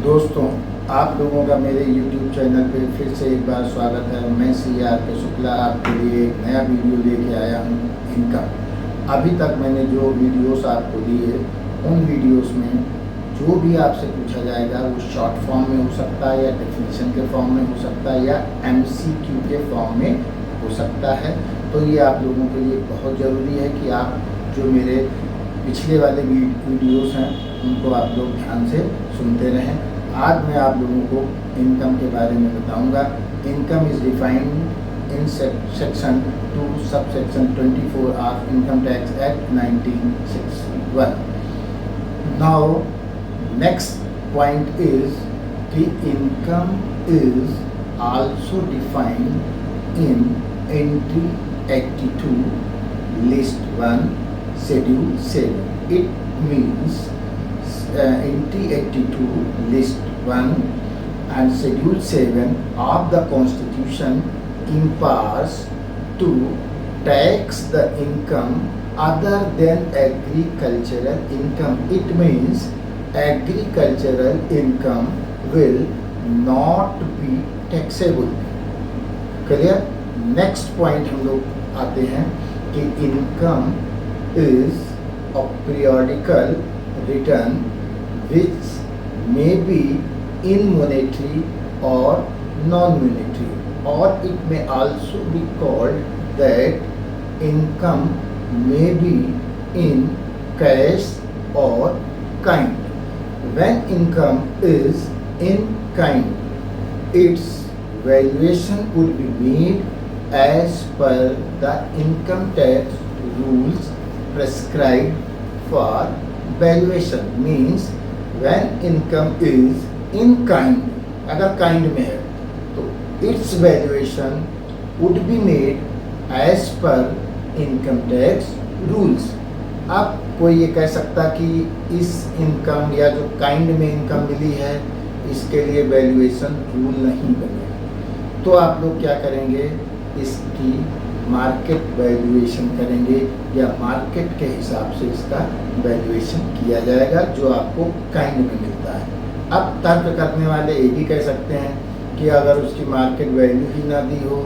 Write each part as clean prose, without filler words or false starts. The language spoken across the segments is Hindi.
दोस्तों, आप लोगों का मेरे YouTube चैनल पे फिर से एक बार स्वागत है। मैं CRK शुक्ला आपके लिए एक नया वीडियो लेके आया हूँ इनकम। अभी तक मैंने जो वीडियोस आपको दिए उन वीडियोस में जो भी आपसे पूछा जाएगा वो शॉर्ट फॉर्म में हो सकता है या डेफिनेशन के फॉर्म में हो सकता है या MCQ के फॉर्म में हो सकता है। तो ये आप लोगों के लिए बहुत ज़रूरी है कि आप जो मेरे पिछले वाले वीडियोस हैं उनको आप लोग ध्यान से सुनते रहें। आज मैं आप लोगों को इनकम के बारे में बताऊंगा। Income is defined in section 2 subsection 24 of income tax act 1961। Now next point is कि income is also defined in entry 82 list 1 Schedule 7. It means Entry 82 List 1 and Schedule 7 of the Constitution impars to tax the income other than agricultural income. It means agricultural income will not be taxable. Clear? Next point हम लोग आते हैं कि income is a periodical return which may be in monetary or non-monetary, or it may also be called that income may be in cash or kind. When income is in kind, its valuation would be made as per the income tax rules prescribed for valuation. Means when income is in kind, अगर kind में है तो its valuation would be made as per income tax rules. अब कोई ये कह सकता कि इस इनकम या जो काइंड में इनकम मिली है इसके लिए वैल्यूएशन रूल नहीं बने, तो आप लोग क्या करेंगे, इसकी मार्केट वैल्यूएशन करेंगे या मार्केट के हिसाब से इसका वैल्यूएशन किया जाएगा जो आपको काइंड में मिलता है। अब तर्क करने वाले ये भी कह सकते हैं कि अगर उसकी मार्केट वैल्यू ही ना दी हो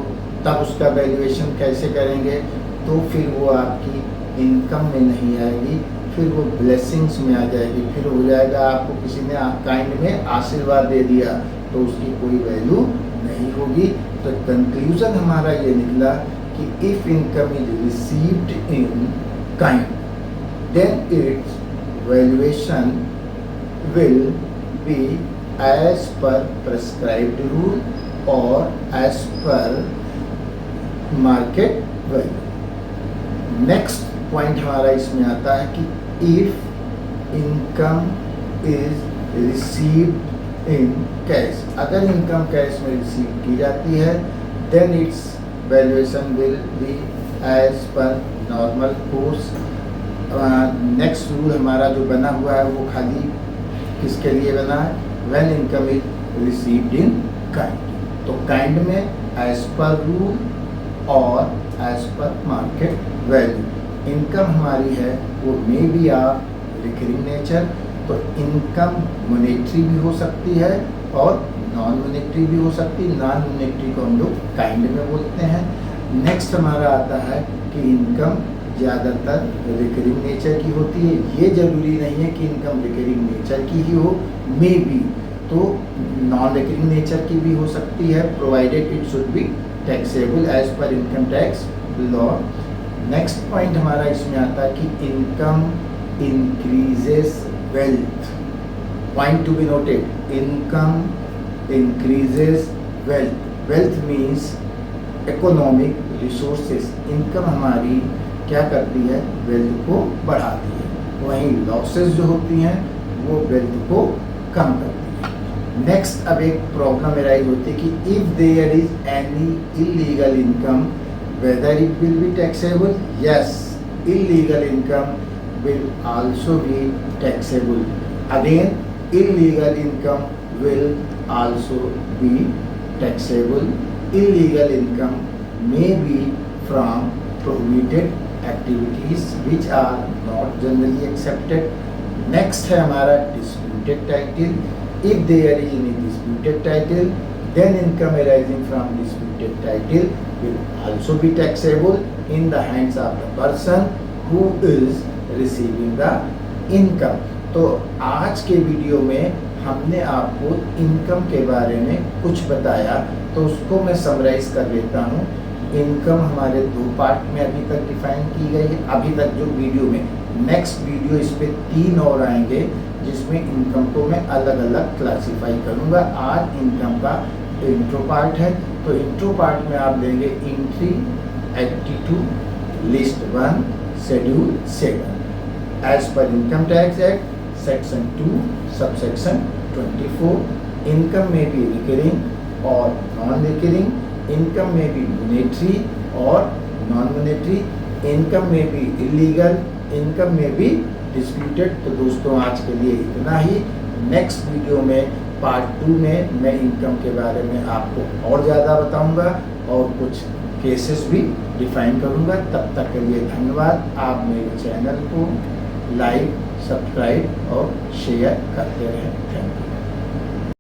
तब उसका वैल्यूएशन कैसे करेंगे, तो फिर वो आपकी इनकम में नहीं आएगी, फिर वो ब्लेसिंग्स में आ जाएगी, फिर हो जाएगा आपको किसी ने काइंड में आशीर्वाद दे दिया तो उसकी कोई वैल्यू नहीं होगी। तो कंक्लूजन हमारा ये निकला कि if income is received in kind, then its valuation will be as per prescribed rule or as per market value. Next point हमारा इसमें आता है कि if income is received in cash, अगर इनकम कैश में रिसीव की जाती है then its valuation will be as per normal course. Next rule हमारा जो बना हुआ है वो खाली किसके लिए बना है, when income is received in kind. तो kind में as per rule और as per market value. Income हमारी है वो may be of recurring nature, तो इनकम मोनेटरी भी हो सकती है और नॉन मोनेटरी भी हो सकती है। नॉन मोनेटरी को हम लोग काइंड में बोलते हैं। नेक्स्ट हमारा आता है कि इनकम ज़्यादातर रिकरिंग नेचर की होती है। ये ज़रूरी नहीं है कि इनकम रिकरिंग नेचर की ही हो, मे बी तो नॉन रिकरिंग नेचर की भी हो सकती है, provided it should be taxable as per income tax law. Next point हमारा इसमें आता है कि income increases wealth. Point to be noted, income increases wealth. Wealth means economic resources. Income हमारी क्या करती है, वेल्थ को बढ़ाती है, वहीं लॉसेस जो होती हैं वो वेल्थ को कम करती है। नेक्स्ट अब एक प्रॉब्लम एराइज होती है कि if there is any illegal income whether it will be taxable. Yes, illegal income will also be taxable. Again illegal income will also be taxable. Illegal income may be from prohibited activities which are not generally accepted. Next है हमारा disputed title. If there is any disputed title, then income arising from disputed title will also be taxable in the hands of the person who is receiving the income. तो आज के वीडियो में हमने आपको इनकम के बारे में कुछ बताया, तो उसको मैं समराइज कर लेता हूँ। इनकम हमारे दो पार्ट में अभी तक डिफाइन की गई है। अभी तक जो वीडियो में, नेक्स्ट वीडियो इस पे 3 और आएंगे जिसमें इनकम को मैं अलग अलग क्लासिफाई करूँगा। आज इनकम का इंट्रो पार्ट है, तो इंट्रो पार्ट में आप लेंगे entry 82 list 1 schedule 7 as per income tax act section 2 subsection 24। Income में भी रिकरिंग और नॉन रिकरिंग, इनकम में भी मॉनेटरी और नॉन मॉनेटरी, इनकम में भी इलीगल, इनकम में भी डिस्प्यूटेड। तो दोस्तों आज के लिए इतना ही। नेक्स्ट वीडियो में पार्ट 2 में मैं इनकम के बारे में आपको और ज़्यादा बताऊंगा और कुछ केसेस भी डिफाइन करूंगा। तब तक के लिए धन्यवाद। आप मेरे चैनल को लाइक, सब्सक्राइब और शेयर करते रहें। Thank you.